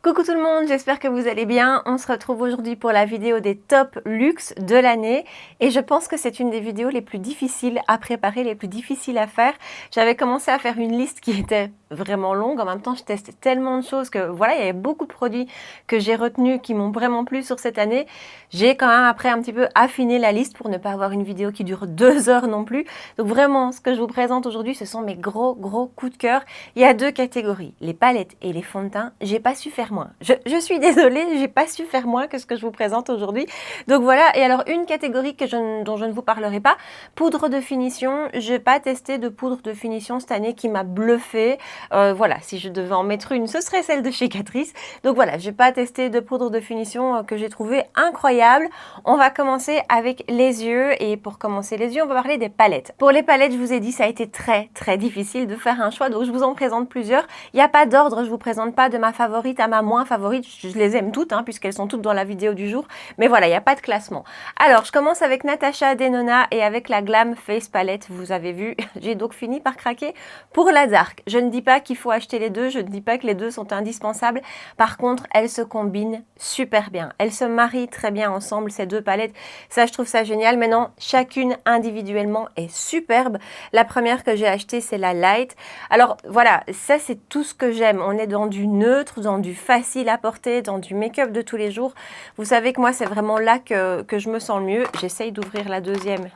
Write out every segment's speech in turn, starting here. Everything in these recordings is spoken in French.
Coucou tout le monde, j'espère que vous allez bien. On se retrouve aujourd'hui pour la vidéo des top luxe de l'année et je pense que c'est une des vidéos les plus difficiles à préparer, les plus difficiles à faire. J'avais commencé à faire une liste qui était vraiment longue. En même temps, je testais tellement de choses que voilà, il y avait beaucoup de produits que j'ai retenus qui m'ont vraiment plu sur cette année. J'ai quand même après un petit peu affiné la liste pour ne pas avoir une vidéo qui dure 2 heures non plus. Donc vraiment, ce que je vous présente aujourd'hui, ce sont mes gros coups de cœur. Il y a deux catégories, les palettes et les fonds de teint. J'ai pas su faire moins. Je suis désolée, j'ai pas su faire moins que ce que je vous présente aujourd'hui. Donc voilà, et alors une catégorie dont je ne vous parlerai pas, poudre de finition. J'ai pas testé de poudre de finition cette année qui m'a bluffé. Voilà, si je devais en mettre une, ce serait celle de chez Catrice. Donc voilà, j'ai pas testé de poudre de finition que j'ai trouvé incroyable. On va commencer avec les yeux et pour commencer les yeux, on va parler des palettes. Pour les palettes, je vous ai dit, ça a été très difficile de faire un choix, donc je vous en présente plusieurs. Il n'y a pas d'ordre, je vous présente pas de ma favorite à ma moins favorite, je les aime toutes puisqu'elles sont toutes dans la vidéo du jour, mais voilà, il n'y a pas de classement. Alors, je commence avec Natasha Denona et avec la Glam Face Palette, vous avez vu, j'ai donc fini par craquer pour la Dark. Je ne dis pas qu'il faut acheter les deux, je ne dis pas que les deux sont indispensables, par contre, elles se combinent super bien, elles se marient très bien ensemble, ces deux palettes, ça je trouve ça génial. Maintenant, chacune individuellement est superbe. La première que j'ai achetée, c'est la Light. Alors voilà, ça c'est tout ce que j'aime, on est dans du neutre, dans du facile à porter, dans du make-up de tous les jours. Vous savez que moi, c'est vraiment là que je me sens le mieux. J'essaye d'ouvrir la deuxième.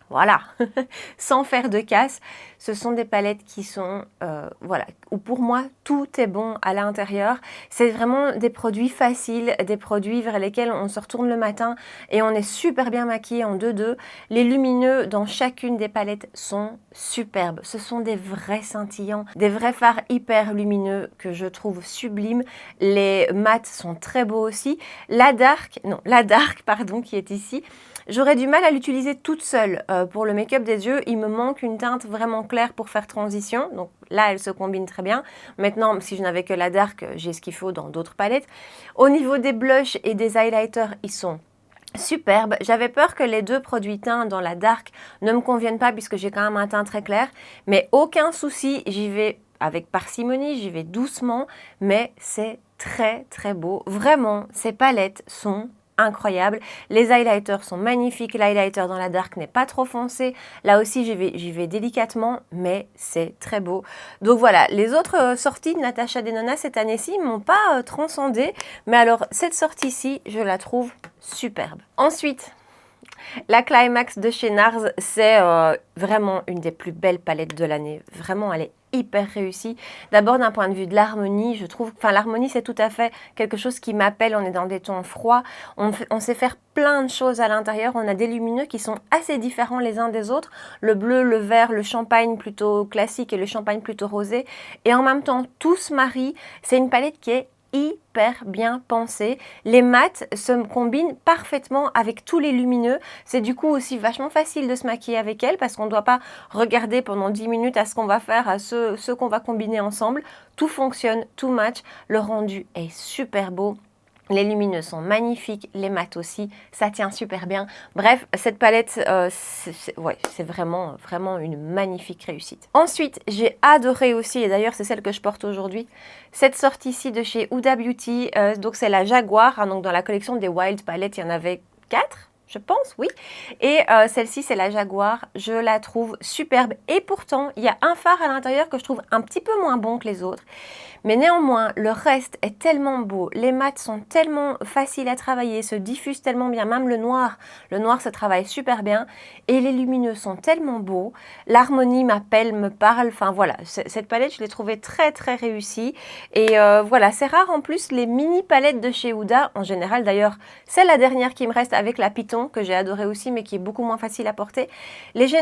Voilà, sans faire de casse. Ce sont des palettes qui sont, voilà, où pour moi, tout est bon à l'intérieur. C'est vraiment des produits faciles, des produits vers lesquels on se retourne le matin et on est super bien maquillé en 2-2. Les lumineux dans chacune des palettes sont superbes. Ce sont des vrais scintillants, des vrais fards hyper lumineux que je trouve sublimes. Les mats sont très beaux aussi. La Dark, pardon, qui est ici, j'aurais du mal à l'utiliser toute seule pour le make-up des yeux. Il me manque une teinte vraiment claire pour faire transition. Donc là, elle se combine très bien. Maintenant, si je n'avais que la Dark, j'ai ce qu'il faut dans d'autres palettes. Au niveau des blushs et des highlighters, ils sont superbes. J'avais peur que les deux produits teints dans la Dark ne me conviennent pas puisque j'ai quand même un teint très clair. Mais aucun souci, j'y vais avec parcimonie, j'y vais doucement. Mais c'est très beau. Vraiment, ces palettes sont incroyable. Les highlighters sont magnifiques. L'highlighter dans la Dark n'est pas trop foncé. Là aussi, j'y vais délicatement, mais c'est très beau. Donc voilà, les autres sorties de Natasha Denona cette année-ci ne m'ont pas transcendé. Mais alors, cette sortie-ci, je la trouve superbe. Ensuite, la Climax de chez NARS, c'est vraiment une des plus belles palettes de l'année. Vraiment, elle est hyper réussie. D'abord, d'un point de vue de l'harmonie, je trouve... Enfin, l'harmonie, c'est tout à fait quelque chose qui m'appelle. On est dans des tons froids. On sait faire plein de choses à l'intérieur. On a des lumineux qui sont assez différents les uns des autres. Le bleu, le vert, le champagne plutôt classique et le champagne plutôt rosé. Et en même temps, tout se marie. C'est une palette qui est hyper bien pensée. Les mats se combinent parfaitement avec tous les lumineux. C'est du coup aussi vachement facile de se maquiller avec elles parce qu'on ne doit pas regarder pendant 10 minutes à ce qu'on va faire, à ce qu'on va combiner ensemble. Tout fonctionne, tout match. Le rendu est super beau. Les lumineux sont magnifiques, les mats aussi, ça tient super bien. Bref, cette palette, c'est vraiment une magnifique réussite. Ensuite, j'ai adoré aussi, et d'ailleurs c'est celle que je porte aujourd'hui, cette sortie-ci de chez Huda Beauty. Donc c'est la Jaguar, donc dans la collection des Wild Palettes, il y en avait 4. Je pense, oui. Et celle-ci, c'est la Jaguar. Je la trouve superbe. Et pourtant, il y a un fard à l'intérieur que je trouve un petit peu moins bon que les autres. Mais néanmoins, le reste est tellement beau. Les mats sont tellement faciles à travailler, se diffusent tellement bien. Même le noir se travaille super bien. Et les lumineux sont tellement beaux. L'harmonie m'appelle, me parle. Enfin voilà, cette palette, je l'ai trouvée très réussie. Et voilà, c'est rare en plus les mini palettes de chez Huda. En général, d'ailleurs, c'est la dernière qui me reste avec la Python, que j'ai adoré aussi, mais qui est beaucoup moins facile à porter.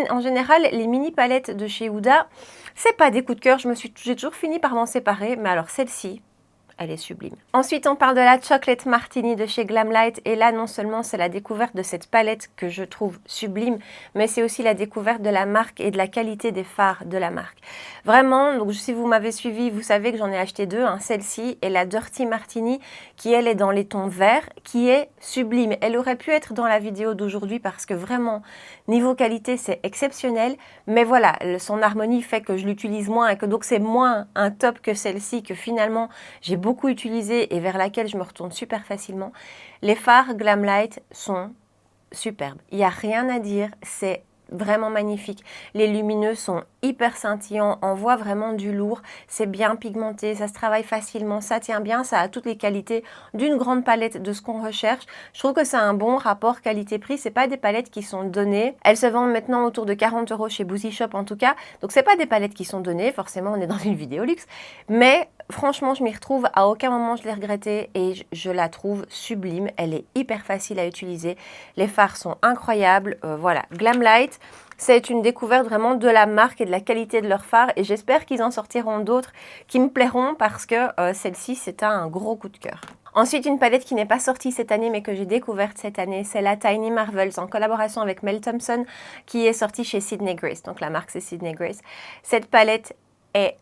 En général, les mini palettes de chez Huda, c'est pas des coups de cœur. J'ai toujours fini par m'en séparer. Mais alors celle-ci, elle est sublime. Ensuite, on parle de la Chocolate Martini de chez Glamlight. Et là, non seulement c'est la découverte de cette palette que je trouve sublime, mais c'est aussi la découverte de la marque et de la qualité des fards de la marque. Vraiment, donc si vous m'avez suivi, vous savez que j'en ai acheté deux. Celle-ci et la Dirty Martini, qui elle est dans les tons verts, qui est sublime. Elle aurait pu être dans la vidéo d'aujourd'hui parce que vraiment, niveau qualité, c'est exceptionnel. Mais voilà, son harmonie fait que je l'utilise moins et que donc c'est moins un top que celle-ci, que finalement, j'ai beaucoup utilisée et vers laquelle je me retourne super facilement. Les fards Glamlite sont superbes. Il n'y a rien à dire, c'est vraiment magnifique. Les lumineux sont hyper scintillants, on voit vraiment du lourd, c'est bien pigmenté, ça se travaille facilement, ça tient bien, ça a toutes les qualités d'une grande palette de ce qu'on recherche. Je trouve que c'est un bon rapport qualité-prix, c'est pas des palettes qui sont données. Elles se vendent maintenant autour de 40 € chez Boozy Shop en tout cas, donc c'est pas des palettes qui sont données, forcément on est dans une vidéo luxe, mais franchement je m'y retrouve, à aucun moment je l'ai regretté et je la trouve sublime, elle est hyper facile à utiliser, les fards sont incroyables, voilà, Glamlite. C'est une découverte vraiment de la marque et de la qualité de leurs fards et j'espère qu'ils en sortiront d'autres qui me plairont parce que celle-ci c'est un gros coup de cœur. Ensuite, une palette qui n'est pas sortie cette année mais que j'ai découverte cette année, c'est la Tiny Marvels en collaboration avec Mel Thompson qui est sortie chez Sydney Grace. Donc la marque c'est Sydney Grace. Cette palette est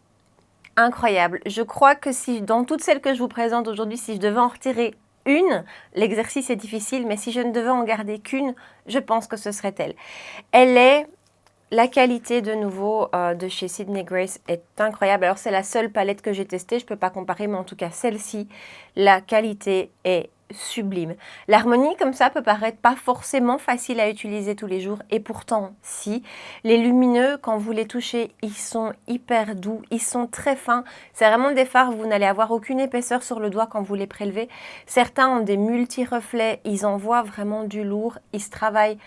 incroyable. Je crois que si dans toutes celles que je vous présente aujourd'hui, si je devais en retirer une, l'exercice est difficile, mais si je ne devais en garder qu'une, je pense que ce serait elle. Elle est, la qualité de nouveau de chez Sydney Grace est incroyable. Alors c'est la seule palette que j'ai testée, je ne peux pas comparer, mais en tout cas celle-ci, la qualité est sublime. L'harmonie comme ça peut paraître pas forcément facile à utiliser tous les jours et pourtant si. Les lumineux quand vous les touchez ils sont hyper doux, ils sont très fins. C'est vraiment des fards où vous n'allez avoir aucune épaisseur sur le doigt quand vous les prélevez. Certains ont des multi-reflets, ils envoient vraiment du lourd, ils se travaillent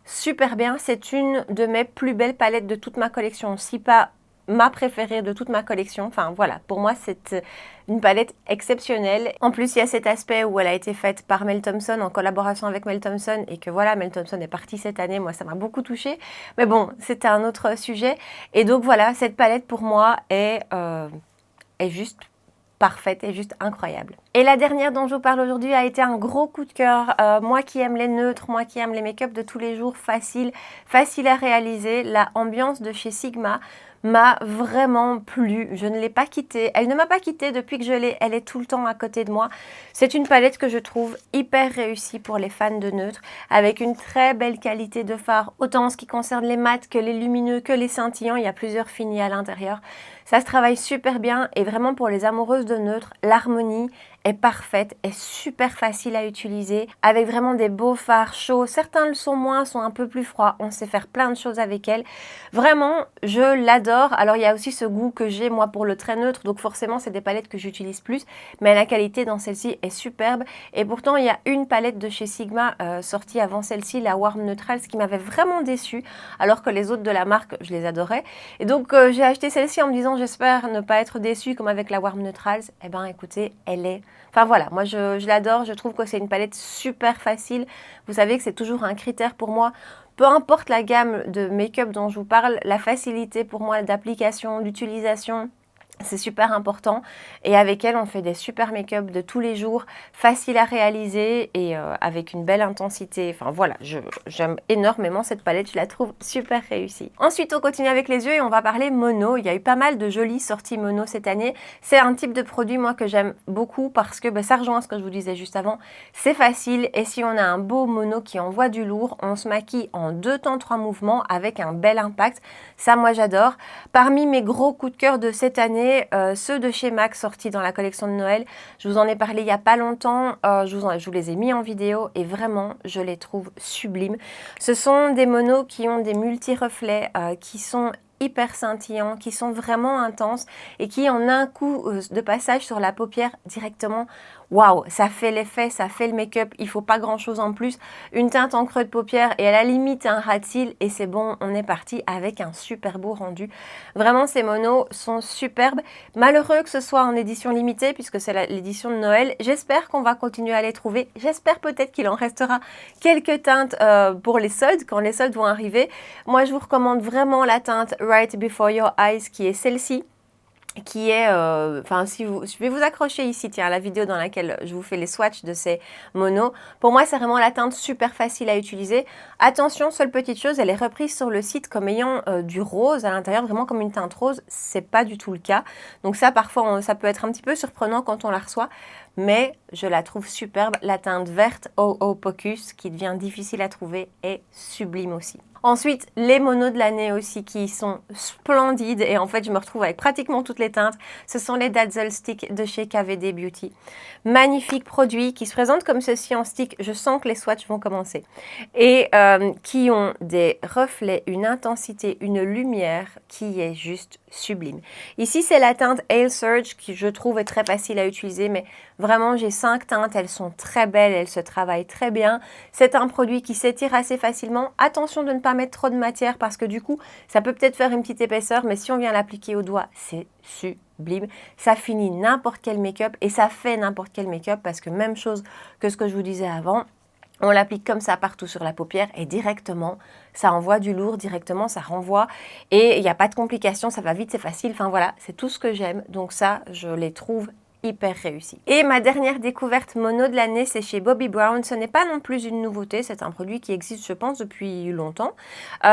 super bien. C'est une de mes plus belles palettes de toute ma collection, si pas ma préférée de toute ma collection. Enfin voilà, pour moi c'est une palette exceptionnelle. En plus il y a cet aspect où elle a été faite par Mel Thompson en collaboration avec Mel Thompson et que voilà, Mel Thompson est partie cette année, moi ça m'a beaucoup touchée. Mais bon, c'était un autre sujet. Et donc voilà, cette palette pour moi est juste parfaite et juste incroyable. Et la dernière dont je vous parle aujourd'hui a été un gros coup de cœur. Moi qui aime les neutres, moi qui aime les make-up de tous les jours, facile à réaliser, la ambiance de chez Sigma m'a vraiment plu. Je ne l'ai pas quittée. Elle ne m'a pas quittée depuis que je l'ai. Elle est tout le temps à côté de moi. C'est une palette que je trouve hyper réussie pour les fans de neutres, avec une très belle qualité de fard, autant en ce qui concerne les mats que les lumineux, que les scintillants. Il y a plusieurs finis à l'intérieur. Ça se travaille super bien et vraiment pour les amoureuses de neutres, l'harmonie est parfaite, est super facile à utiliser, avec vraiment des beaux fards chauds. Certains le sont moins, sont un peu plus froids. On sait faire plein de choses avec elle. Vraiment, je l'adore. Alors, il y a aussi ce goût que j'ai, moi, pour le très neutre. Donc, forcément, c'est des palettes que j'utilise plus. Mais la qualité dans celle-ci est superbe. Et pourtant, il y a une palette de chez Sigma sortie avant celle-ci, la Warm Neutrals, qui m'avait vraiment déçue. Alors que les autres de la marque, je les adorais. Et donc, j'ai acheté celle-ci en me disant, j'espère ne pas être déçue comme avec la Warm Neutrals. Eh bien, écoutez, elle est... Enfin voilà, moi je l'adore, je trouve que c'est une palette super facile. Vous savez que c'est toujours un critère pour moi. Peu importe la gamme de make-up dont je vous parle, la facilité pour moi d'application, d'utilisation, c'est super important et avec elle on fait des super make-up de tous les jours, facile à réaliser et avec une belle intensité. Enfin voilà, j'aime énormément cette palette, je la trouve super réussie. Ensuite on continue avec les yeux et on va parler mono. Il y a eu pas mal de jolies sorties mono cette année. C'est un type de produit moi que j'aime beaucoup parce que ça rejoint ce que je vous disais juste avant. C'est facile et si on a un beau mono qui envoie du lourd, on se maquille en 2 temps 3 mouvements avec un bel impact. Ça moi j'adore. Parmi mes gros coups de cœur de cette année, ceux de chez MAC sortis dans la collection de Noël. Je vous en ai parlé il n'y a pas longtemps, je vous les ai mis en vidéo et vraiment je les trouve sublimes. Ce sont des monos qui ont des multi-reflets, qui sont hyper scintillants, qui sont vraiment intenses et qui en un coup de passage sur la paupière directement, waouh, ça fait l'effet, ça fait le make-up, il faut pas grand chose en plus, une teinte en creux de paupière et à la limite un ras de cils et c'est bon, on est parti avec un super beau rendu. Vraiment ces monos sont superbes, malheureux que ce soit en édition limitée puisque c'est l'édition de Noël, j'espère qu'on va continuer à les trouver, j'espère peut-être qu'il en restera quelques teintes pour les soldes, quand les soldes vont arriver. Moi je vous recommande vraiment la teinte Right Before Your Eyes qui est celle-ci, qui est, enfin je vais vous accrocher ici, tiens, la vidéo dans laquelle je vous fais les swatchs de ces monos. Pour moi, c'est vraiment la teinte super facile à utiliser. Attention, seule petite chose, elle est reprise sur le site comme ayant du rose à l'intérieur, vraiment comme une teinte rose. C'est pas du tout le cas. Donc ça, parfois, ça peut être un petit peu surprenant quand on la reçoit. Mais je la trouve superbe. La teinte verte Oh Oh Pocus, qui devient difficile à trouver, est sublime aussi. Ensuite, les monos de l'année aussi qui sont splendides et en fait je me retrouve avec pratiquement toutes les teintes. Ce sont les Dazzle Stick de chez KVD Beauty. Magnifiques produits qui se présentent comme ceci en stick. Je sens que les swatchs vont commencer. Et qui ont des reflets, une intensité, une lumière qui est juste sublime. Ici, c'est la teinte Ale Surge qui, je trouve, est très facile à utiliser, mais vraiment, j'ai 5 teintes, elles sont très belles, elles se travaillent très bien. C'est un produit qui s'étire assez facilement. Attention de ne pas mettre trop de matière parce que du coup, ça peut peut-être faire une petite épaisseur, mais si on vient l'appliquer au doigt, c'est sublime. Ça finit n'importe quel make-up et ça fait n'importe quel make-up parce que même chose que ce que je vous disais avant, on l'applique comme ça partout sur la paupière et directement, ça envoie du lourd, directement, ça renvoie et il n'y a pas de complications, ça va vite, c'est facile. Enfin voilà, c'est tout ce que j'aime. Donc ça, je les trouve hyper réussi. Et ma dernière découverte mono de l'année, c'est chez Bobbi Brown. Ce n'est pas non plus une nouveauté, c'est un produit qui existe, je pense, depuis longtemps.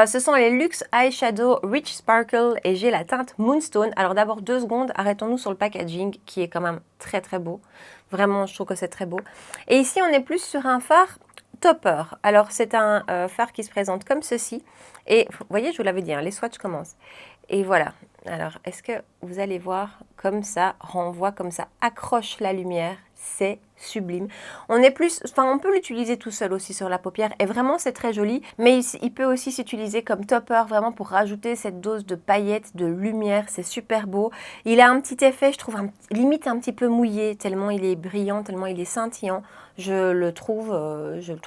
Ce sont les Luxe Eyeshadow Rich Sparkle et j'ai la teinte Moonstone. Alors d'abord 2 secondes, arrêtons-nous sur le packaging qui est quand même très très beau. Vraiment, je trouve que c'est très beau. Et ici, on est plus sur un fard topper. Alors c'est un fard qui se présente comme ceci. Et vous voyez, je vous l'avais dit, hein, les swatchs commencent. Et voilà. Alors, est-ce que vous allez voir comme ça, renvoie comme ça, accroche la lumière, c'est sublime. On est plus, enfin on peut l'utiliser tout seul aussi sur la paupière et vraiment c'est très joli, mais il peut aussi s'utiliser comme topper vraiment pour rajouter cette dose de paillettes, de lumière, c'est super beau. Il a un petit effet, je trouve, limite un petit peu mouillé, tellement il est brillant, tellement il est scintillant. Je le trouve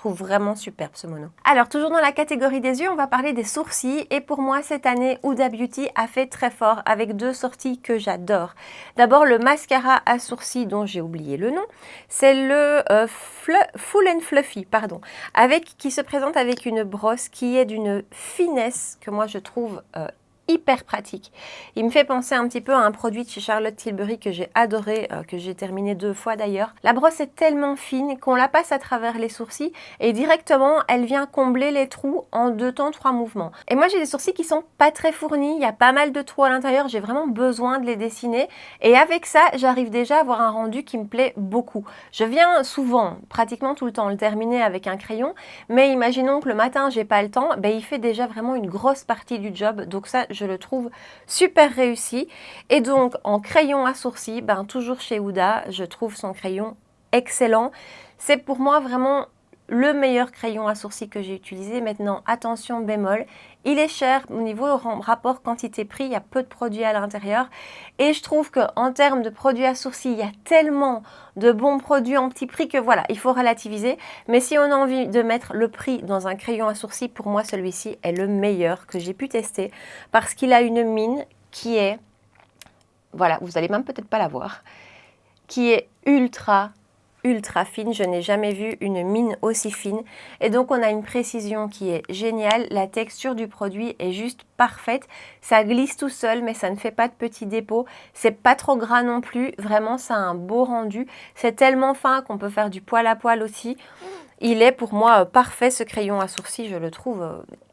vraiment superbe ce mono. Alors toujours dans la catégorie des yeux, on va parler des sourcils et pour moi cette année Huda Beauty a fait très fort avec 2 sorties que j'adore. D'abord le mascara à sourcils dont j'ai oublié le nom, c'est le Full and Fluffy, pardon, qui se présente avec une brosse qui est d'une finesse que moi je trouve hyper pratique. Il me fait penser un petit peu à un produit de chez Charlotte Tilbury que j'ai adoré, que j'ai terminé 2 fois d'ailleurs. La brosse est tellement fine qu'on la passe à travers les sourcils et directement elle vient combler les trous en 2 temps 3 mouvements. Et moi j'ai des sourcils qui sont pas très fournis, il y a pas mal de trous à l'intérieur, j'ai vraiment besoin de les dessiner et avec ça j'arrive déjà à avoir un rendu qui me plaît beaucoup. Je viens souvent, pratiquement tout le temps, le terminer avec un crayon, mais imaginons que le matin j'ai pas le temps, ben, il fait déjà vraiment une grosse partie du job, donc ça je le trouve super réussi. Et donc en crayon à sourcils, ben, toujours chez Huda, je trouve son crayon excellent. C'est pour moi vraiment le meilleur crayon à sourcils que j'ai utilisé. Maintenant, attention bémol, il est cher au niveau rapport quantité-prix, il y a peu de produits à l'intérieur. Et je trouve qu'en termes de produits à sourcils, il y a tellement de bons produits en petit prix que voilà, il faut relativiser. Mais si on a envie de mettre le prix dans un crayon à sourcils, pour moi, celui-ci est le meilleur que j'ai pu tester parce qu'il a une mine qui est, voilà, vous allez même peut-être pas la voir, qui est ultra fine, je n'ai jamais vu une mine aussi fine et donc on a une précision qui est géniale, la texture du produit est juste parfaite, ça glisse tout seul mais ça ne fait pas de petits dépôts, c'est pas trop gras non plus, vraiment ça a un beau rendu, c'est tellement fin qu'on peut faire du poil à poil aussi, il est pour moi parfait ce crayon à sourcils, je le trouve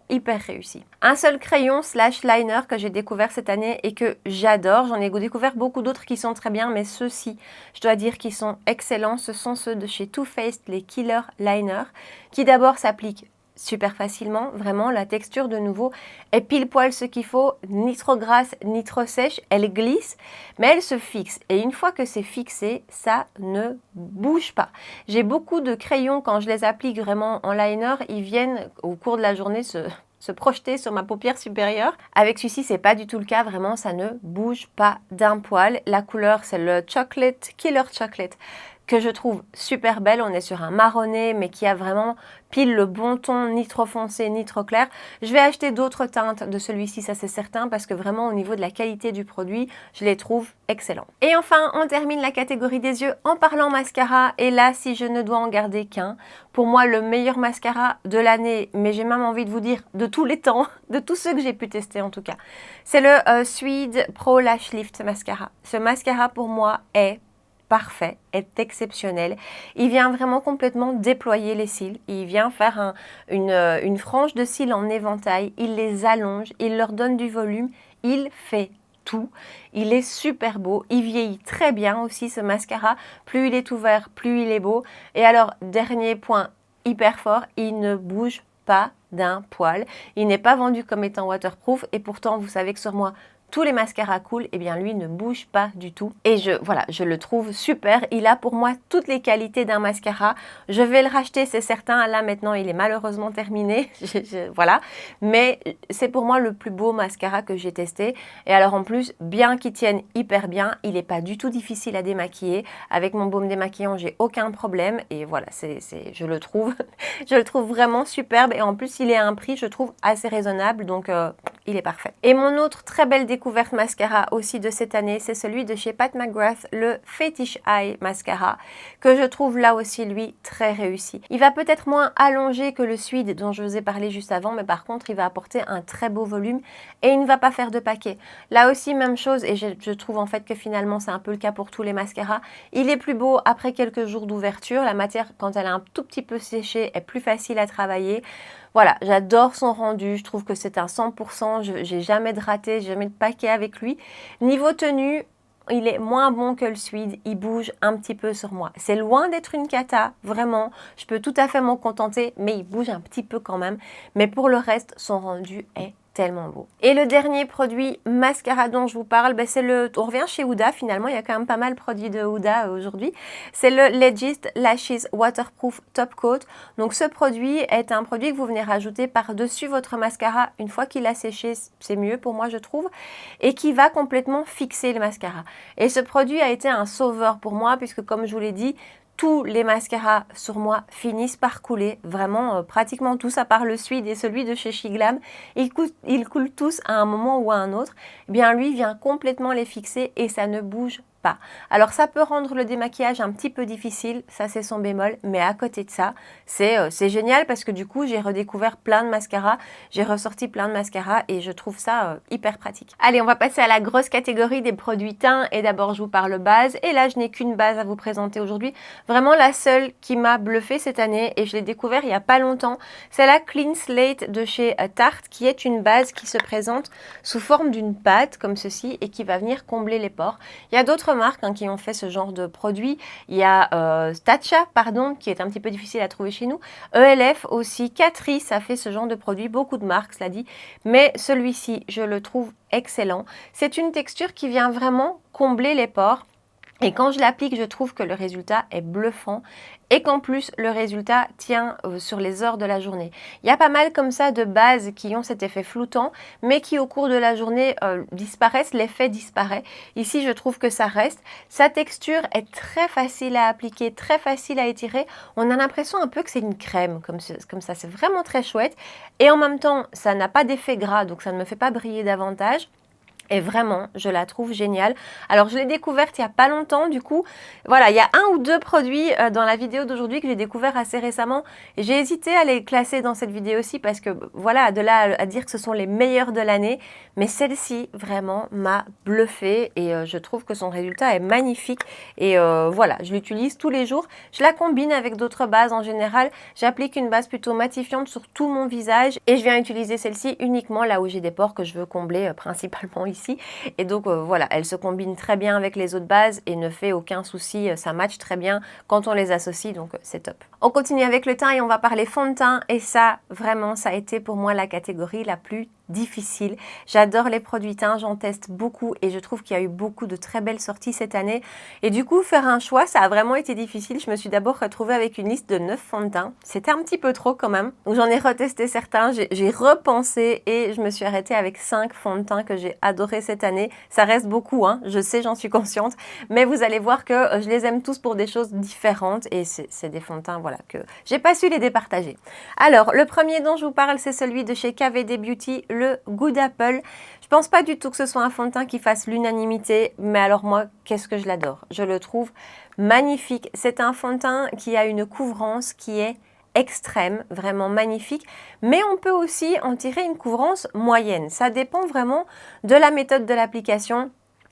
hyper réussi. Un seul crayon slash liner que j'ai découvert cette année et que j'adore. J'en ai découvert beaucoup d'autres qui sont très bien, mais ceux-ci, je dois dire qu'ils sont excellents. Ce sont ceux de chez Too Faced, les Killer Liner, qui d'abord s'appliquent super facilement, vraiment la texture de nouveau est pile poil ce qu'il faut, ni trop grasse ni trop sèche, elle glisse mais elle se fixe et une fois que c'est fixé ça ne bouge pas. J'ai beaucoup de crayons quand je les applique vraiment en liner, ils viennent au cours de la journée se projeter sur ma paupière supérieure. Avec celui-ci, c'est pas du tout le cas, vraiment ça ne bouge pas d'un poil. La couleur c'est le Chocolate, Killer Chocolate, que je trouve super belle. On est sur un marronné mais qui a vraiment pile le bon ton, ni trop foncé ni trop clair. Je vais acheter d'autres teintes de celui-ci, ça c'est certain, parce que vraiment au niveau de la qualité du produit, je les trouve excellents. Et enfin, on termine la catégorie des yeux en parlant mascara. Et là, si je ne dois en garder qu'un, pour moi le meilleur mascara de l'année, mais j'ai même envie de vous dire de tous les temps, de tous ceux que j'ai pu tester en tout cas, c'est le Suede Pro Lash Lift Mascara. Ce mascara pour moi est parfait, est exceptionnel. Il vient vraiment complètement déployer les cils. Il vient faire une frange de cils en éventail. Il les allonge, il leur donne du volume. Il fait tout. Il est super beau. Il vieillit très bien aussi ce mascara. Plus il est ouvert, plus il est beau. Et alors, dernier point hyper fort, il ne bouge pas d'un poil. Il n'est pas vendu comme étant waterproof et pourtant vous savez que sur moi tous les mascaras coulent, et bien lui ne bouge pas du tout. Et voilà, je le trouve super. Il a pour moi toutes les qualités d'un mascara. Je vais le racheter, c'est certain. Là maintenant, il est malheureusement terminé. Voilà. Mais c'est pour moi le plus beau mascara que j'ai testé. Et alors en plus, bien qu'il tienne hyper bien, il n'est pas du tout difficile à démaquiller. Avec mon baume démaquillant, j'ai aucun problème. Et voilà, je le trouve, je le trouve vraiment superbe. Et en plus, il est à un prix, je trouve, assez raisonnable. Donc, il est parfait. Et mon autre très belle découverte mascara aussi de cette année, c'est celui de chez Pat McGrath, le Fetish Eye Mascara, que je trouve là aussi, lui, très réussi. Il va peut-être moins allongé que le Suede dont je vous ai parlé juste avant, mais par contre, il va apporter un très beau volume et il ne va pas faire de paquet. Là aussi, même chose, et je trouve en fait que finalement, c'est un peu le cas pour tous les mascaras. Il est plus beau après quelques jours d'ouverture. La matière, quand elle a un tout petit peu séché, est plus facile à travailler. Voilà, j'adore son rendu, je trouve que c'est un 100%, j'ai jamais de raté, jamais de paquet avec lui. Niveau tenue, il est moins bon que le Suede, il bouge un petit peu sur moi. C'est loin d'être une cata, vraiment, je peux tout à fait m'en contenter, mais il bouge un petit peu quand même. Mais pour le reste, son rendu est tellement beau. Et le dernier produit mascara dont je vous parle, on revient chez Huda finalement, il y a quand même pas mal de produits de Huda aujourd'hui. C'est le Legist Lashes Waterproof Top Coat. Donc ce produit est un produit que vous venez rajouter par-dessus votre mascara une fois qu'il a séché, c'est mieux pour moi je trouve, et qui va complètement fixer le mascara. Et ce produit a été un sauveur pour moi puisque comme je vous l'ai dit, tous les mascaras sur moi finissent par couler, vraiment pratiquement tous à part le Suede et celui de chez Shiglam, ils coulent tous à un moment ou à un autre. Eh bien lui vient complètement les fixer et ça ne bouge pas. Alors ça peut rendre le démaquillage un petit peu difficile, ça c'est son bémol, mais à côté de ça, c'est génial parce que du coup j'ai redécouvert plein de mascaras, j'ai ressorti plein de mascaras et je trouve ça hyper pratique. Allez, on va passer à la grosse catégorie des produits teint et d'abord je vous parle base et là je n'ai qu'une base à vous présenter aujourd'hui, vraiment la seule qui m'a bluffé cette année et je l'ai découvert il n'y a pas longtemps, c'est la Clean Slate de chez Tarte qui est une base qui se présente sous forme d'une pâte comme ceci et qui va venir combler les pores. Il y a d'autres marques qui ont fait ce genre de produit. Il y a Tatcha, pardon, qui est un petit peu difficile à trouver chez nous. ELF aussi, Catrice a fait ce genre de produit, beaucoup de marques, cela dit. Mais celui-ci, je le trouve excellent. C'est une texture qui vient vraiment combler les pores. Et quand je l'applique, je trouve que le résultat est bluffant et qu'en plus, le résultat tient sur les heures de la journée. Il y a pas mal comme ça de bases qui ont cet effet floutant, mais qui au cours de la journée disparaissent, l'effet disparaît. Ici, je trouve que ça reste. Sa texture est très facile à appliquer, très facile à étirer. On a l'impression un peu que c'est une crème, comme ça. C'est vraiment très chouette. Et en même temps, ça n'a pas d'effet gras, donc ça ne me fait pas briller davantage. Et vraiment, je la trouve géniale. Alors, je l'ai découverte il n'y a pas longtemps, du coup. Voilà, il y a un ou deux produits dans la vidéo d'aujourd'hui que j'ai découvert assez récemment. J'ai hésité à les classer dans cette vidéo aussi parce que, voilà, de là à dire que ce sont les meilleurs de l'année. Mais celle-ci, vraiment, m'a bluffée et je trouve que son résultat est magnifique. Et voilà, je l'utilise tous les jours. Je la combine avec d'autres bases en général. J'applique une base plutôt matifiante sur tout mon visage et je viens utiliser celle-ci uniquement là où j'ai des pores que je veux combler, principalement ici. Et donc voilà, elle se combine très bien avec les autres bases et ne fait aucun souci, ça match très bien quand on les associe, donc c'est top. On continue avec le teint et on va parler fond de teint et ça, vraiment, ça a été pour moi la catégorie la plus difficile. J'adore les produits teints, j'en teste beaucoup et je trouve qu'il y a eu beaucoup de très belles sorties cette année. Et du coup, faire un choix, ça a vraiment été difficile. Je me suis d'abord retrouvée avec une liste de 9 fonds de teint. C'était un petit peu trop quand même. Donc j'en ai retesté certains, j'ai repensé et je me suis arrêtée avec 5 fonds de teint que j'ai adoré cette année. Ça reste beaucoup, je sais, j'en suis consciente. Mais vous allez voir que je les aime tous pour des choses différentes et c'est des fonds de teint, voilà, que j'ai pas su les départager. Alors, le premier dont je vous parle, c'est celui de chez KVD Beauty, le Good Apple. Je pense pas du tout que ce soit un fond de teint qui fasse l'unanimité, mais alors moi, qu'est-ce que je l'adore. Je le trouve magnifique. C'est un fond de teint qui a une couvrance qui est extrême, vraiment magnifique, mais on peut aussi en tirer une couvrance moyenne. Ça dépend vraiment de la méthode de l'application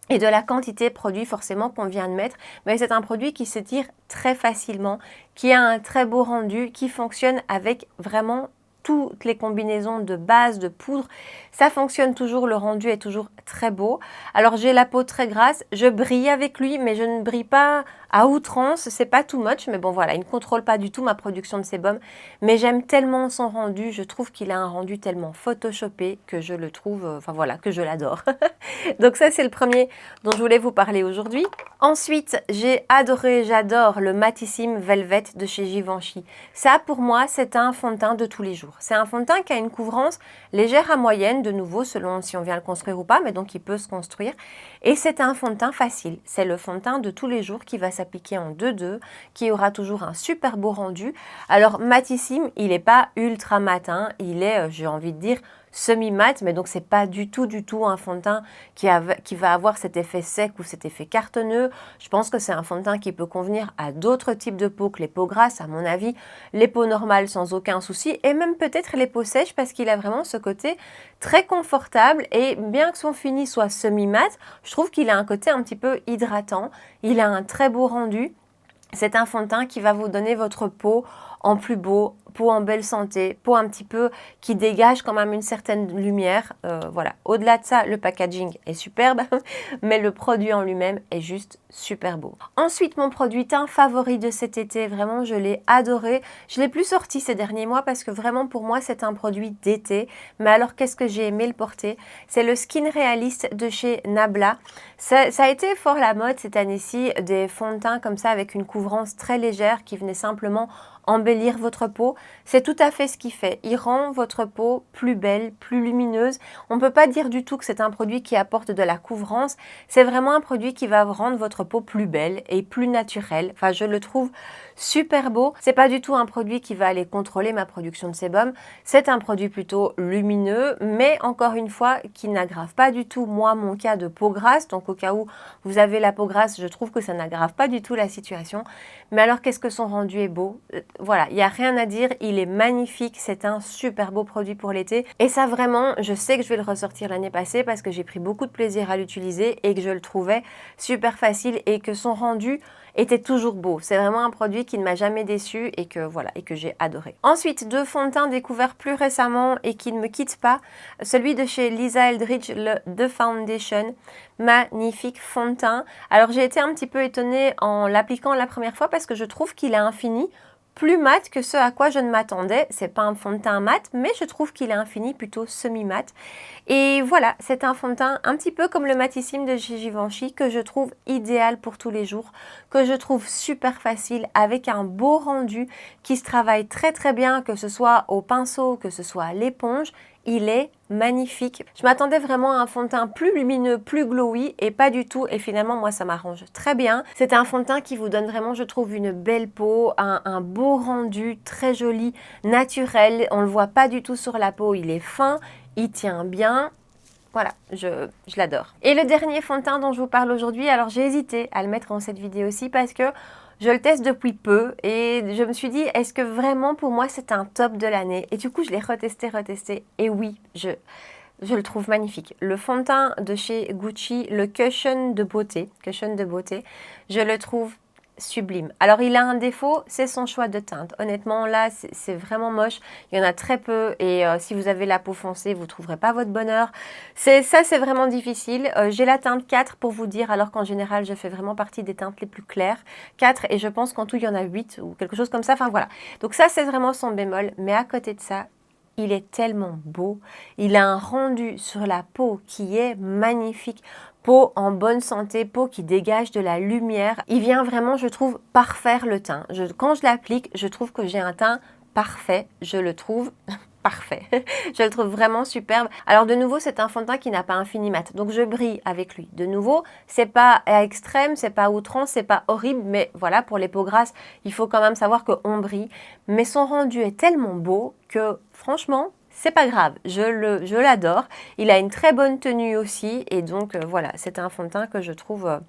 et de la quantité de produit forcément qu'on vient de mettre, mais c'est un produit qui s'étire très facilement, qui a un très beau rendu, qui fonctionne avec vraiment toutes les combinaisons de base, de poudre, ça fonctionne toujours, le rendu est toujours très beau. Alors j'ai la peau très grasse, je brille avec lui, mais je ne brille pas à outrance, c'est pas too much, mais bon voilà, il ne contrôle pas du tout ma production de sébum, mais j'aime tellement son rendu, je trouve qu'il a un rendu tellement photoshopé que je le trouve, enfin voilà, que je l'adore. Donc ça c'est le premier dont je voulais vous parler aujourd'hui. Ensuite, j'ai adoré, j'adore le Matissime Velvet de chez Givenchy. Ça pour moi c'est un fond de teint de tous les jours. C'est un fond de teint qui a une couvrance légère à moyenne, de nouveau selon si on vient le construire ou pas, mais donc il peut se construire. Et c'est un fond de teint facile. C'est le fond de teint de tous les jours qui va s'appliquer en 2-2, qui aura toujours un super beau rendu. Alors Matissime, il n'est pas ultra matin, il est, j'ai envie de dire, semi-mat, mais donc c'est pas du tout un fond de teint qui va avoir cet effet sec ou cet effet cartonneux. Je pense que c'est un fond de teint qui peut convenir à d'autres types de peaux que les peaux grasses, à mon avis, les peaux normales sans aucun souci, et même peut-être les peaux sèches parce qu'il a vraiment ce côté très confortable, et bien que son fini soit semi-mat, je trouve qu'il a un côté un petit peu hydratant, il a un très beau rendu. C'est un fond de teint qui va vous donner votre peau en plus beau, peau en belle santé, peau un petit peu qui dégage quand même une certaine lumière. Voilà. Au-delà de ça, le packaging est superbe, mais le produit en lui-même est juste super beau. Ensuite, mon produit teint favori de cet été, vraiment je l'ai adoré. Je l'ai plus sorti ces derniers mois parce que vraiment pour moi c'est un produit d'été. Mais alors qu'est-ce que j'ai aimé le porter? C'est le Skin Realist de chez Nabla. Ça a été fort la mode cette année-ci, des fonds de teint comme ça avec une couvrance très légère qui venait simplement embellir votre peau. C'est tout à fait ce qu'il fait. Il rend votre peau plus belle, plus lumineuse. On ne peut pas dire du tout que c'est un produit qui apporte de la couvrance. C'est vraiment un produit qui va rendre votre peau plus belle et plus naturelle. Enfin, je le trouve super beau. C'est pas du tout un produit qui va aller contrôler ma production de sébum. C'est un produit plutôt lumineux, mais encore une fois, qui n'aggrave pas du tout, moi, mon cas de peau grasse. Donc, au cas où vous avez la peau grasse, je trouve que ça n'aggrave pas du tout la situation. Mais alors, qu'est-ce que son rendu est beau? Voilà, il n'y a rien à dire, il est magnifique, c'est un super beau produit pour l'été. Et ça vraiment, je sais que je vais le ressortir l'année passée parce que j'ai pris beaucoup de plaisir à l'utiliser et que je le trouvais super facile et que son rendu était toujours beau. C'est vraiment un produit qui ne m'a jamais déçu et que voilà, et que j'ai adoré. Ensuite, deux fonds de teint découverts plus récemment et qui ne me quittent pas. Celui de chez Lisa Eldridge, le The Foundation. Magnifique fond de teint. Alors j'ai été un petit peu étonnée en l'appliquant la première fois parce que je trouve qu'il a un fini plus mat que ce à quoi je ne m'attendais. C'est pas un fond de teint mat, mais je trouve qu'il a un fini plutôt semi-mat. Et voilà, c'est un fond de teint un petit peu comme le Matissime de chez Givenchy que je trouve idéal pour tous les jours, que je trouve super facile avec un beau rendu qui se travaille très bien, que ce soit au pinceau, que ce soit à l'éponge. Il est magnifique. Je m'attendais vraiment à un fond de teint plus lumineux, plus glowy et pas du tout. Et finalement, moi, ça m'arrange très bien. C'est un fond de teint qui vous donne vraiment, je trouve, une belle peau, un beau rendu, très joli, naturel. On ne le voit pas du tout sur la peau. Il est fin, il tient bien. Voilà, je l'adore. Et le dernier fond de teint dont je vous parle aujourd'hui, alors j'ai hésité à le mettre dans cette vidéo aussi parce que je le teste depuis peu et je me suis dit, est-ce que vraiment pour moi c'est un top de l'année? Et du coup, je l'ai retesté et oui, je le trouve magnifique. Le fond de teint de chez Gucci, le Cushion de beauté, je le trouve sublime. Alors il a un défaut, c'est son choix de teinte. Honnêtement là c'est vraiment moche, il y en a très peu et si vous avez la peau foncée vous ne trouverez pas votre bonheur. C'est vraiment difficile. J'ai la teinte 4 pour vous dire, alors qu'en général je fais vraiment partie des teintes les plus claires. 4 et je pense qu'en tout il y en a 8 ou quelque chose comme ça, enfin voilà. Donc ça c'est vraiment son bémol, mais à côté de ça, il est tellement beau, il a un rendu sur la peau qui est magnifique. Peau en bonne santé, peau qui dégage de la lumière. Il vient vraiment, je trouve, parfaire le teint. Quand je l'applique, je trouve que j'ai un teint parfait. Je le trouve parfait. Je le trouve vraiment superbe. Alors de nouveau, c'est un fond de teint qui n'a pas un fini mat. Donc je brille avec lui. De nouveau, c'est pas à extrême, c'est pas à outrance, c'est pas horrible. Mais voilà, pour les peaux grasses, il faut quand même savoir qu'on brille. Mais son rendu est tellement beau que franchement, c'est pas grave, je l'adore. Il a une très bonne tenue aussi et donc voilà, c'est un fond de teint que je trouve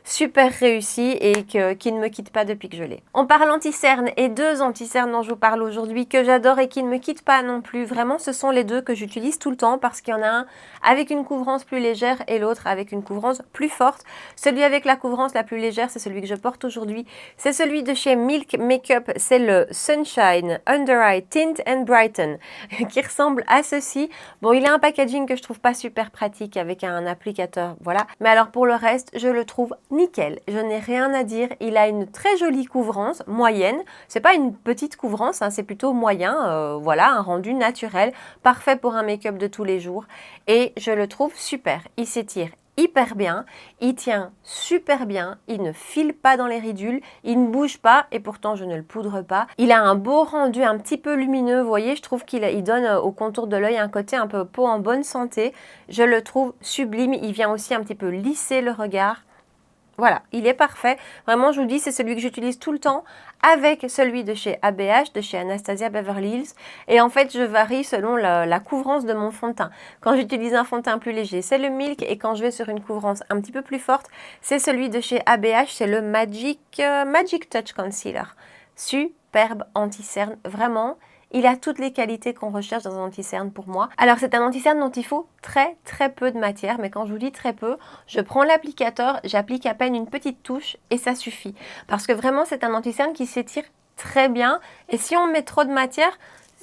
super réussi et qui ne me quitte pas depuis que je l'ai. On parle anti-cerne et deux anti-cernes dont je vous parle aujourd'hui que j'adore et qui ne me quittent pas non plus. Vraiment, ce sont les deux que j'utilise tout le temps parce qu'il y en a un avec une couvrance plus légère et l'autre avec une couvrance plus forte. Celui avec la couvrance la plus légère, c'est celui que je porte aujourd'hui. C'est celui de chez Milk Makeup, c'est le Sunshine Under Eye Tint and Brighten qui ressemble à ceci. Bon, il a un packaging que je trouve pas super pratique avec un applicateur, voilà. Mais alors pour le reste, je le trouve nickel, je n'ai rien à dire. Il a une très jolie couvrance, moyenne. C'est pas une petite couvrance, hein, c'est plutôt moyen. Voilà, un rendu naturel, parfait pour un make-up de tous les jours. Et je le trouve super. Il s'étire hyper bien, il tient super bien, il ne file pas dans les ridules, il ne bouge pas et pourtant je ne le poudre pas. Il a un beau rendu un petit peu lumineux, vous voyez, je trouve qu'il donne au contour de l'œil un côté un peu peau en bonne santé. Je le trouve sublime, il vient aussi un petit peu lisser le regard. Voilà, il est parfait. Vraiment, je vous dis, c'est celui que j'utilise tout le temps avec celui de chez ABH, de chez Anastasia Beverly Hills. Et en fait, je varie selon la couvrance de mon fond de teint. Quand j'utilise un fond de teint plus léger, c'est le Milk. Et quand je vais sur une couvrance un petit peu plus forte, c'est celui de chez ABH, c'est le Magic Touch Concealer. Superbe anti-cerne, vraiment. Il a toutes les qualités qu'on recherche dans un anti-cerne pour moi. Alors c'est un anti-cerne dont il faut très peu de matière, mais quand je vous dis très peu, je prends l'applicateur, j'applique à peine une petite touche et ça suffit. Parce que vraiment c'est un anti-cerne qui s'étire très bien et si on met trop de matière,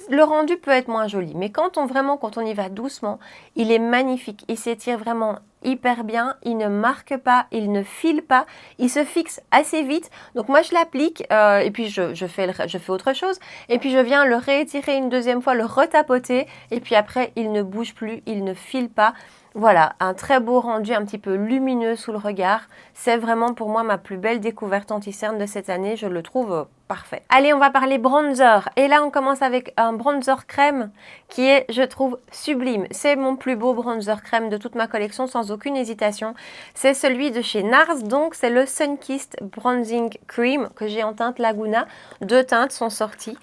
le rendu peut être moins joli. Mais quand on y va doucement, il est magnifique. Il s'étire vraiment hyper bien, il ne marque pas, il ne file pas, il se fixe assez vite. Donc moi je l'applique et puis je fais autre chose. Et puis je viens le réétirer une deuxième fois, le retapoter. Et puis après il ne bouge plus, il ne file pas. Voilà, un très beau rendu, un petit peu lumineux sous le regard. C'est vraiment pour moi ma plus belle découverte anti-cerne de cette année. Je le trouve parfait. Allez, on va parler bronzer. Et là, on commence avec un bronzer crème qui est, je trouve, sublime. C'est mon plus beau bronzer crème de toute ma collection, sans aucune hésitation. C'est celui de chez NARS, donc c'est le Sunkissed Bronzing Cream que j'ai en teinte Laguna. 2 teintes sont sorties.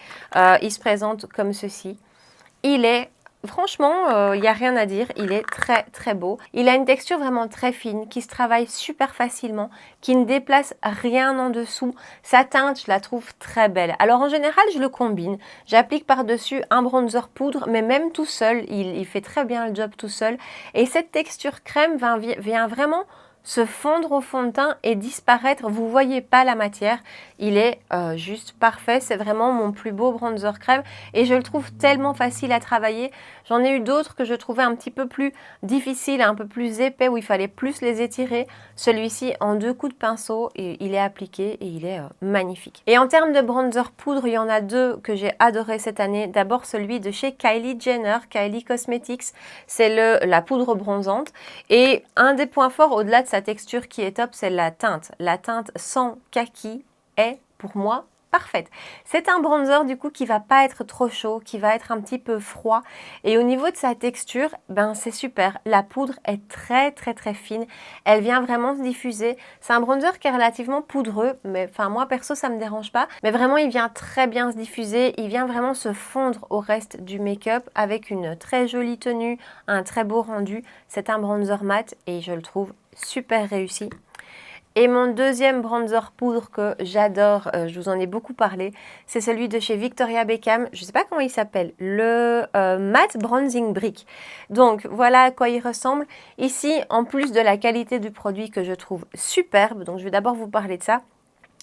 Il se présente comme ceci. Il est... Franchement, il n'y a rien à dire, il est très beau. Il a une texture vraiment très fine, qui se travaille super facilement, qui ne déplace rien en dessous. Sa teinte, je la trouve très belle. Alors en général, je le combine. J'applique par-dessus un bronzer poudre, mais même tout seul, il fait très bien le job tout seul. Et cette texture crème vient vraiment se fondre au fond de teint et disparaître. Vous voyez pas la matière, il est juste parfait. C'est vraiment mon plus beau bronzer crème et je le trouve tellement facile à travailler. J'en ai eu d'autres que je trouvais un petit peu plus difficiles, un peu plus épais, où il fallait plus les étirer. Celui-ci, en 2 coups de pinceau, et il est appliqué et il est magnifique. Et en termes de bronzer poudre, il y en a 2 que j'ai adoré cette année. D'abord celui de chez Kylie Jenner, Kylie Cosmetics, c'est la poudre bronzante. Et un des points forts, au-delà de sa texture qui est top, c'est la teinte. La teinte sans kaki est, pour moi, parfaite. C'est un bronzer du coup qui va pas être trop chaud, qui va être un petit peu froid. Et au niveau de sa texture, ben c'est super. La poudre est très fine. Elle vient vraiment se diffuser. C'est un bronzer qui est relativement poudreux, mais enfin moi perso ça me dérange pas. Mais vraiment il vient très bien se diffuser. Il vient vraiment se fondre au reste du make-up avec une très jolie tenue, un très beau rendu. C'est un bronzer mat et je le trouve super réussi. Et mon deuxième bronzer poudre que j'adore, je vous en ai beaucoup parlé, c'est celui de chez Victoria Beckham. Je ne sais pas comment il s'appelle, le Matte Bronzing Brick. Donc voilà à quoi il ressemble. Ici, en plus de la qualité du produit que je trouve superbe, donc je vais d'abord vous parler de ça.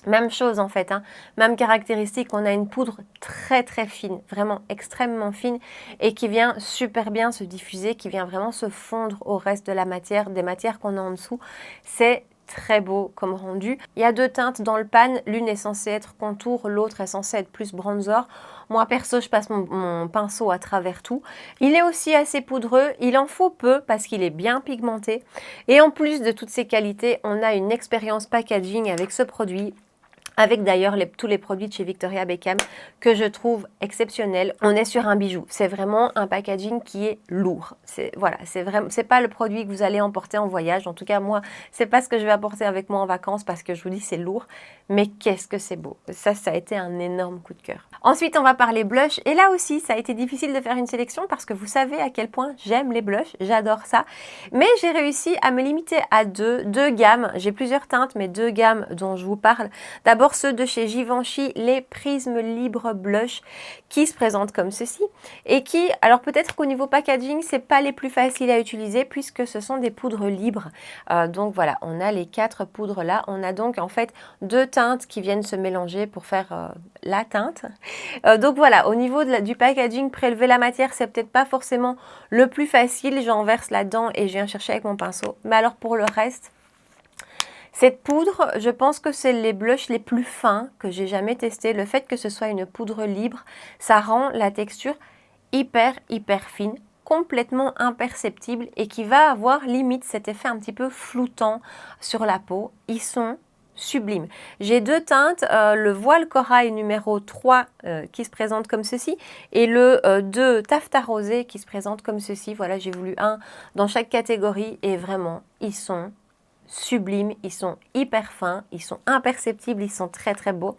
Même chose en fait, hein. Même caractéristique, on a une poudre très fine, vraiment extrêmement fine et qui vient super bien se diffuser, qui vient vraiment se fondre au reste de la matière, des matières qu'on a en dessous. C'est très beau comme rendu. Il y a 2 teintes dans le pan, l'une est censée être contour, l'autre est censée être plus bronzer. Moi perso, je passe mon pinceau à travers tout. Il est aussi assez poudreux, il en faut peu parce qu'il est bien pigmenté. Et en plus de toutes ces qualités, on a une expérience packaging avec ce produit, avec d'ailleurs tous les produits de chez Victoria Beckham que je trouve exceptionnels. On est sur un bijou. C'est vraiment un packaging qui est lourd. Voilà, c'est pas le produit que vous allez emporter en voyage. En tout cas, moi, c'est pas ce que je vais apporter avec moi en vacances parce que je vous dis, c'est lourd. Mais qu'est-ce que c'est beau. Ça a été un énorme coup de cœur. Ensuite, on va parler blush. Et là aussi, ça a été difficile de faire une sélection parce que vous savez à quel point j'aime les blushs. J'adore ça. Mais j'ai réussi à me limiter à deux gammes. J'ai plusieurs teintes, mais 2 gammes dont je vous parle. D'abord, ceux de chez Givenchy, les Prisme Libre Blush qui se présentent comme ceci et qui, alors peut-être qu'au niveau packaging, c'est pas les plus faciles à utiliser puisque ce sont des poudres libres. Donc voilà, on a les 4 poudres là. On a donc en fait 2 teintes qui viennent se mélanger pour faire la teinte. Donc voilà, au niveau du packaging, prélever la matière, c'est peut-être pas forcément le plus facile. J'en verse là-dedans et je viens chercher avec mon pinceau. Mais alors pour le reste, Cette poudre, je pense que c'est les blushs les plus fins que j'ai jamais testés. Le fait que ce soit une poudre libre, ça rend la texture hyper fine, complètement imperceptible et qui va avoir limite cet effet un petit peu floutant sur la peau. Ils sont sublimes. J'ai deux teintes, le voile corail numéro 3 qui se présente comme ceci et le 2 taffetas rosé qui se présente comme ceci. Voilà, j'ai voulu un dans chaque catégorie et vraiment, ils sont sublimes, ils sont hyper fins, ils sont imperceptibles, ils sont très beaux.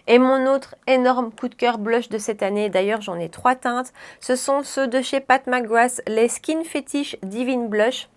Et mon autre énorme coup de cœur blush de cette année, d'ailleurs j'en ai 3 teintes, ce sont ceux de chez Pat McGrath, les Skin Fetish Divine Blush,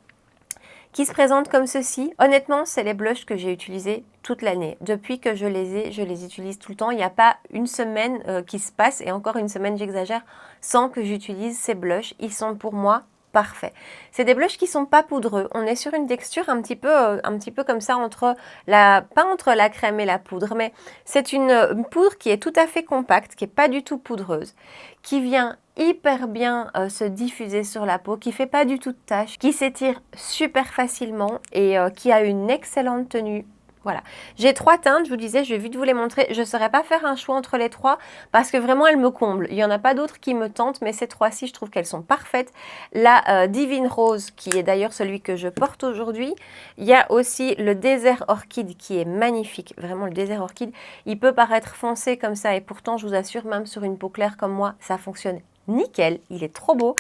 qui se présentent comme ceci. Honnêtement, c'est les blushs que j'ai utilisés toute l'année. Depuis que je les utilise tout le temps. Il n'y a pas une semaine qui se passe, et encore une semaine j'exagère, sans que j'utilise ces blushs. Ils sont pour moi parfait. C'est des blushs qui sont pas poudreux. On est sur une texture un petit peu comme ça entre pas entre la crème et la poudre, mais c'est une poudre qui est tout à fait compacte, qui est pas du tout poudreuse, qui vient hyper bien se diffuser sur la peau, qui fait pas du tout de taches, qui s'étire super facilement et qui a une excellente tenue. Voilà, j'ai 3 teintes, je vous disais, je vais vite vous les montrer. Je ne saurais pas faire un choix entre les 3 parce que vraiment elles me comblent. Il n'y en a pas d'autres qui me tentent, mais ces 3-ci, je trouve qu'elles sont parfaites. La Divine Rose, qui est d'ailleurs celui que je porte aujourd'hui. Il y a aussi le Désert Orchide qui est magnifique. Vraiment, le Désert Orchide, il peut paraître foncé comme ça et pourtant, je vous assure, même sur une peau claire comme moi, ça fonctionne nickel, il est trop beau.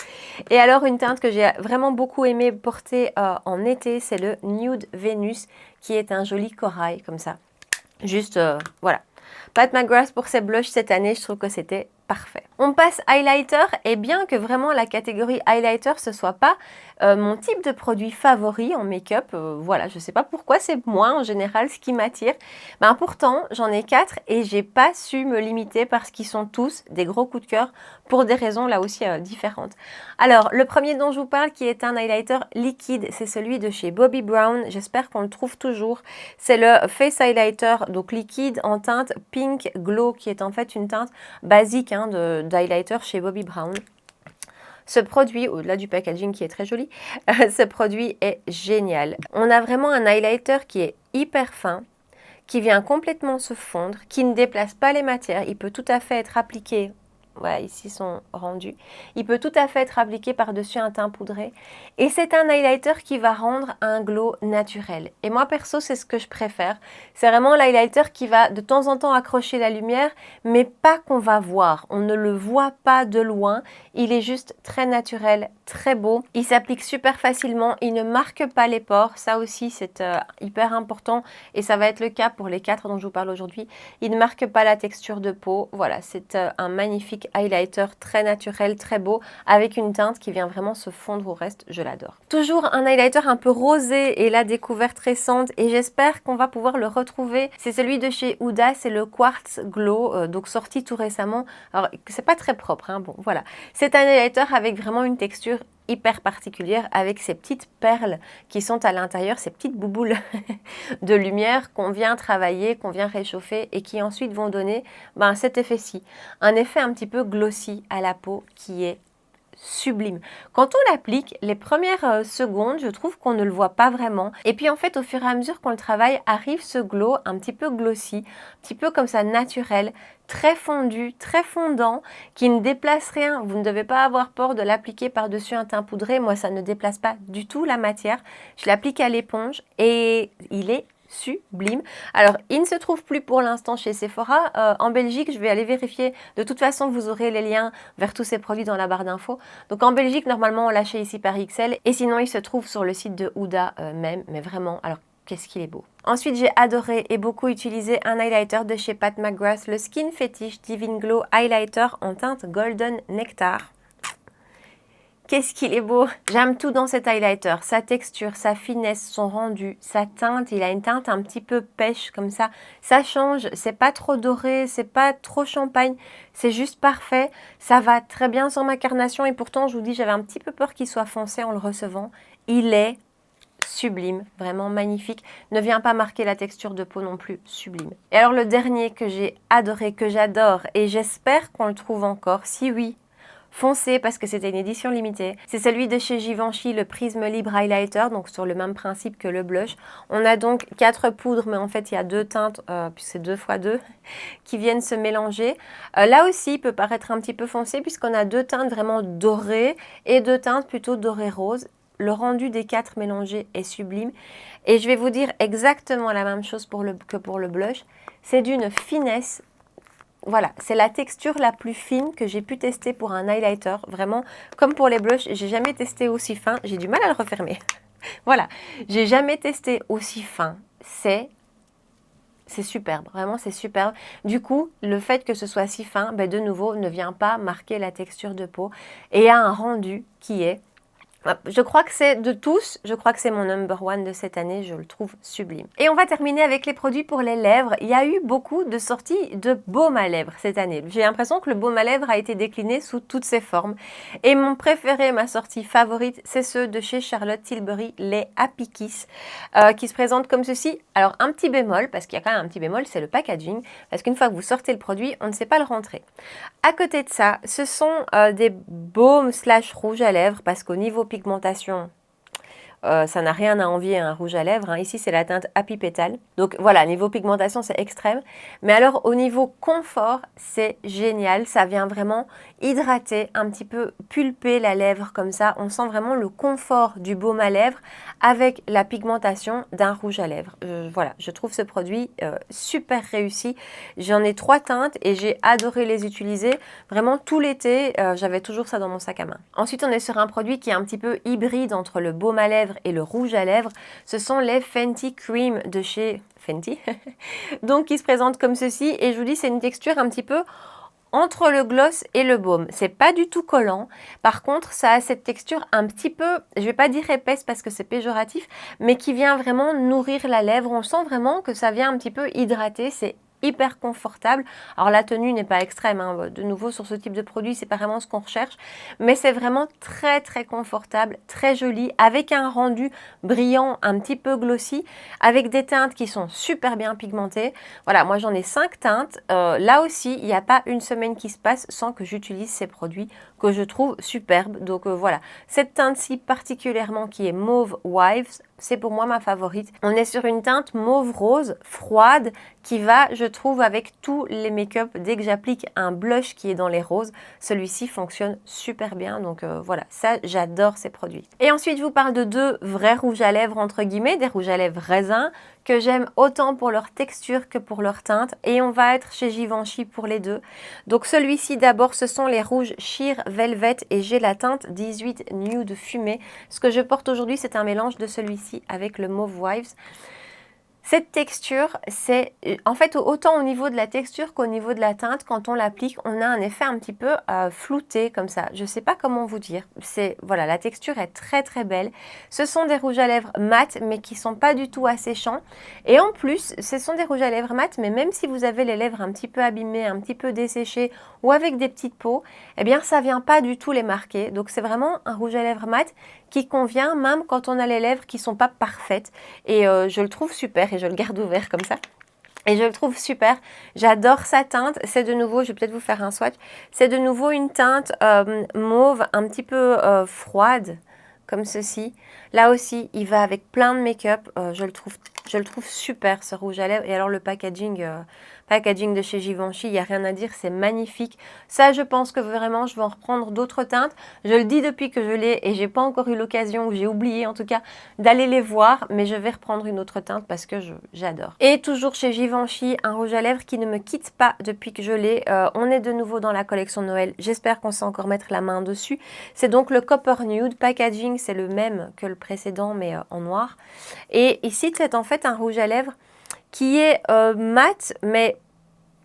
Et alors une teinte que j'ai vraiment beaucoup aimé porter en été, c'est le Nude Venus, qui est un joli corail comme ça. Juste, voilà. Pat McGrath pour ses blushs cette année, je trouve que c'était parfait. On passe highlighter, et bien que vraiment la catégorie highlighter ce soit pas mon type de produit favori en make-up, voilà, je sais pas pourquoi, c'est moi en général ce qui m'attire. Ben pourtant, j'en ai 4 et j'ai pas su me limiter parce qu'ils sont tous des gros coups de cœur pour des raisons là aussi différentes. Alors, le premier dont je vous parle qui est un highlighter liquide, c'est celui de chez Bobbi Brown. J'espère qu'on le trouve toujours. C'est le Face Highlighter, donc liquide en teinte Pink Glow, qui est en fait une teinte basique d'highlighter chez Bobbi Brown. Ce produit, au-delà du packaging qui est très joli, ce produit est génial. On a vraiment un highlighter qui est hyper fin, qui vient complètement se fondre, qui ne déplace pas les matières. Il peut tout à fait être appliqué. Voilà, ici sont rendus. Il peut tout à fait être appliqué par-dessus un teint poudré. Et c'est un highlighter qui va rendre un glow naturel. Et moi, perso, c'est ce que je préfère. C'est vraiment l'highlighter qui va de temps en temps accrocher la lumière, mais pas qu'on va voir. On ne le voit pas de loin. Il est juste très naturel, très beau. Il s'applique super facilement. Il ne marque pas les pores. Ça aussi, c'est hyper important. Et ça va être le cas pour les 4 dont je vous parle aujourd'hui. Il ne marque pas la texture de peau. Voilà, c'est un magnifique highlighter très naturel, très beau, avec une teinte qui vient vraiment se fondre au reste, je l'adore. Toujours un highlighter un peu rosé et la découverte récente, et j'espère qu'on va pouvoir le retrouver. C'est celui de chez Huda, c'est le Quartz Glow, donc sorti tout récemment. Alors, c'est pas très propre, hein, bon, voilà. C'est un highlighter avec vraiment une texture hyper particulière avec ces petites perles qui sont à l'intérieur, ces petites bouboules de lumière qu'on vient travailler, qu'on vient réchauffer et qui ensuite vont donner cet effet-ci. Un effet un petit peu glossy à la peau qui est sublime. Quand on l'applique, les premières secondes, je trouve qu'on ne le voit pas vraiment. Et puis en fait, au fur et à mesure qu'on le travaille, arrive ce glow un petit peu glossy, un petit peu comme ça naturel, très fondu, très fondant, qui ne déplace rien. Vous ne devez pas avoir peur de l'appliquer par-dessus un teint poudré. Moi, ça ne déplace pas du tout la matière. Je l'applique à l'éponge et il est sublime. Alors, il ne se trouve plus pour l'instant chez Sephora. En Belgique, je vais aller vérifier. De toute façon, vous aurez les liens vers tous ces produits dans la barre d'infos. Donc, en Belgique, normalement, on l'achète ici par XL. Et sinon, il se trouve sur le site de Huda même. Mais vraiment, alors, qu'est-ce qu'il est beau. Ensuite, j'ai adoré et beaucoup utilisé un highlighter de chez Pat McGrath, le Skin Fetish Divine Glow Highlighter en teinte Golden Nectar. Qu'est-ce qu'il est beau! J'aime tout dans cet highlighter, sa texture, sa finesse, son rendu, sa teinte. Il a une teinte un petit peu pêche comme ça. Ça change, c'est pas trop doré, c'est pas trop champagne, c'est juste parfait. Ça va très bien sur ma carnation et pourtant, je vous dis, j'avais un petit peu peur qu'il soit foncé en le recevant. Il est sublime, vraiment magnifique. Ne vient pas marquer la texture de peau non plus, sublime. Et alors le dernier que j'ai adoré, que j'adore et j'espère qu'on le trouve encore, si oui, foncé parce que c'était une édition limitée. C'est celui de chez Givenchy, le Prisme Libre Highlighter, donc sur le même principe que le blush. On a donc 4 poudres, mais en fait il y a 2 teintes, puis c'est 2 x 2, qui viennent se mélanger. Là aussi, il peut paraître un petit peu foncé puisqu'on a 2 teintes vraiment dorées et 2 teintes plutôt dorées rose. Le rendu des 4 mélangés est sublime. Et je vais vous dire exactement la même chose que pour le blush. C'est d'une finesse. Voilà, c'est la texture la plus fine que j'ai pu tester pour un highlighter. Vraiment, comme pour les blushs, j'ai jamais testé aussi fin. J'ai du mal à le refermer. Voilà, j'ai jamais testé aussi fin. C'est superbe, vraiment c'est superbe. Du coup, le fait que ce soit si fin, ben de nouveau, ne vient pas marquer la texture de peau et a un rendu qui est... Je crois que c'est de tous, je crois que c'est mon number one de cette année, je le trouve sublime. Et on va terminer avec les produits pour les lèvres. Il y a eu beaucoup de sorties de baume à lèvres cette année. J'ai l'impression que le baume à lèvres a été décliné sous toutes ses formes. Et mon préféré, ma sortie favorite, c'est ceux de chez Charlotte Tilbury, les Happy Kiss, qui se présentent comme ceci. Alors un petit bémol, parce qu'il y a quand même un petit bémol, c'est le packaging, parce qu'une fois que vous sortez le produit, on ne sait pas le rentrer. À côté de ça, ce sont des baumes / rouges à lèvres, parce qu'au niveau pigmentation, ça n'a rien à envier à un rouge à lèvres. Hein. Ici, c'est la teinte Happy Petal. Donc voilà, niveau pigmentation, c'est extrême. Mais alors, au niveau confort, c'est génial. Ça vient vraiment hydrater, un petit peu pulper la lèvre comme ça. On sent vraiment le confort du baume à lèvres avec la pigmentation d'un rouge à lèvres. Voilà, je trouve ce produit super réussi. J'en ai 3 teintes et j'ai adoré les utiliser. Vraiment, tout l'été, j'avais toujours ça dans mon sac à main. Ensuite, on est sur un produit qui est un petit peu hybride entre le baume à lèvres et le rouge à lèvres. Ce sont les Fenty Cream de chez Fenty. Donc, qui se présentent comme ceci. Et je vous dis, c'est une texture un petit peu entre le gloss et le baume. C'est pas du tout collant. Par contre, ça a cette texture un petit peu, je vais pas dire épaisse parce que c'est péjoratif, mais qui vient vraiment nourrir la lèvre. On sent vraiment que ça vient un petit peu hydrater. C'est hyper confortable. Alors la tenue n'est pas extrême, hein. De nouveau sur ce type de produit, c'est pas vraiment ce qu'on recherche, mais c'est vraiment très très confortable, très joli, avec un rendu brillant, un petit peu glossy, avec des teintes qui sont super bien pigmentées. Voilà, moi j'en ai 5 teintes. Là aussi, il n'y a pas une semaine qui se passe sans que j'utilise ces produits que je trouve superbes. Donc voilà, cette teinte-ci particulièrement qui est Mauve Wives, c'est pour moi ma favorite. On est sur une teinte mauve rose froide qui va, je trouve, avec tous les make-up. Dès que j'applique un blush qui est dans les roses, celui-ci fonctionne super bien. Donc voilà, ça, j'adore ces produits. Et ensuite, je vous parle de 2 vrais rouges à lèvres, entre guillemets, des rouges à lèvres raisins, que j'aime autant pour leur texture que pour leur teinte. Et on va être chez Givenchy pour les deux. Donc celui-ci, d'abord, ce sont les rouges Sheer Velvet et j'ai la teinte 18 Nude Fumée. Ce que je porte aujourd'hui, c'est un mélange de celui-ci avec le Mauve Wives. Cette texture, c'est en fait autant au niveau de la texture qu'au niveau de la teinte, quand on l'applique, on a un effet un petit peu flouté comme ça. Je ne sais pas comment vous dire. Voilà, la texture est très très belle. Ce sont des rouges à lèvres mat, mais qui ne sont pas du tout asséchants. Et en plus, ce sont des rouges à lèvres mat, mais même si vous avez les lèvres un petit peu abîmées, un petit peu desséchées ou avec des petites peaux, eh bien ça ne vient pas du tout les marquer. Donc c'est vraiment un rouge à lèvres mat qui convient même quand on a les lèvres qui ne sont pas parfaites. Et je le trouve super et je le garde ouvert comme ça. Et je le trouve super. J'adore sa teinte. C'est de nouveau, je vais peut-être vous faire un swatch. C'est de nouveau une teinte mauve un petit peu froide comme ceci. Là aussi, il va avec plein de make-up. Je le trouve super ce rouge à lèvres. Et alors le packaging de chez Givenchy, il n'y a rien à dire, c'est magnifique. Ça, je pense que vraiment, je vais en reprendre d'autres teintes. Je le dis depuis que je l'ai et j'ai pas encore eu l'occasion, ou j'ai oublié en tout cas, d'aller les voir. Mais je vais reprendre une autre teinte parce que j'adore. Et toujours chez Givenchy, un rouge à lèvres qui ne me quitte pas depuis que je l'ai. On est de nouveau dans la collection Noël. J'espère qu'on sait encore mettre la main dessus. C'est donc le Copper Nude. Packaging, c'est le même que le précédent, mais en noir. Et ici, c'est en fait un rouge à lèvres qui est mat, mais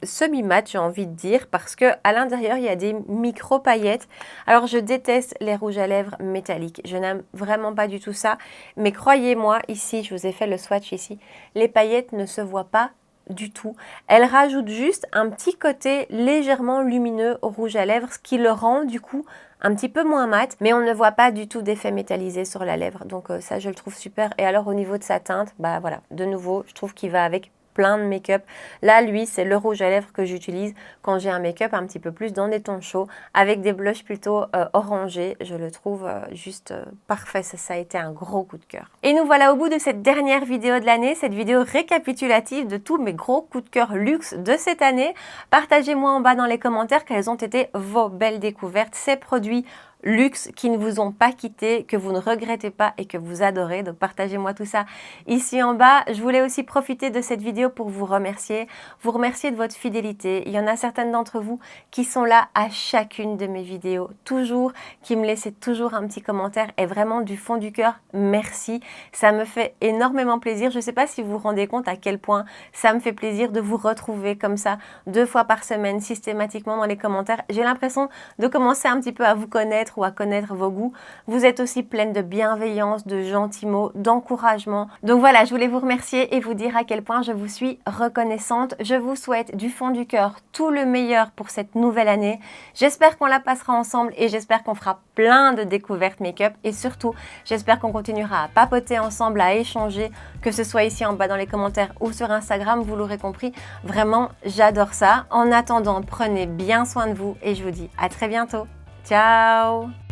semi-mat, j'ai envie de dire, parce que à l'intérieur, il y a des micro-paillettes. Alors, je déteste les rouges à lèvres métalliques. Je n'aime vraiment pas du tout ça. Mais croyez-moi, ici, je vous ai fait le swatch ici, les paillettes ne se voient pas du tout. Elles rajoutent juste un petit côté légèrement lumineux au rouge à lèvres, ce qui le rend du coup un petit peu moins mat, mais on ne voit pas du tout d'effet métallisé sur la lèvre. Donc ça, je le trouve super. Et alors, au niveau de sa teinte, bah voilà, de nouveau, je trouve qu'il va avec plein de make-up. Là, lui, c'est le rouge à lèvres que j'utilise quand j'ai un make-up un petit peu plus dans des tons chauds, avec des blushs plutôt orangés. Je le trouve juste parfait. Ça a été un gros coup de cœur. Et nous voilà au bout de cette dernière vidéo de l'année, cette vidéo récapitulative de tous mes gros coups de cœur luxe de cette année. Partagez-moi en bas dans les commentaires quelles ont été vos belles découvertes, ces produits luxe qui ne vous ont pas quitté, que vous ne regrettez pas et que vous adorez. Donc partagez-moi tout ça ici en bas. Je voulais aussi profiter de cette vidéo pour vous remercier de votre fidélité. Il y en a certaines d'entre vous qui sont là à chacune de mes vidéos, toujours, qui me laissent toujours un petit commentaire et vraiment du fond du cœur, merci. Ça me fait énormément plaisir. Je ne sais pas si vous vous rendez compte à quel point ça me fait plaisir de vous retrouver comme ça 2 fois par semaine systématiquement dans les commentaires. J'ai l'impression de commencer un petit peu à vous connaître ou à connaître vos goûts. Vous êtes aussi pleine de bienveillance, de gentils mots, d'encouragement. Donc voilà, je voulais vous remercier et vous dire à quel point je vous suis reconnaissante. Je vous souhaite du fond du cœur tout le meilleur pour cette nouvelle année. J'espère qu'on la passera ensemble et j'espère qu'on fera plein de découvertes make-up et surtout, j'espère qu'on continuera à papoter ensemble, à échanger, que ce soit ici en bas dans les commentaires ou sur Instagram, vous l'aurez compris. Vraiment, j'adore ça. En attendant, prenez bien soin de vous et je vous dis à très bientôt. Ciao!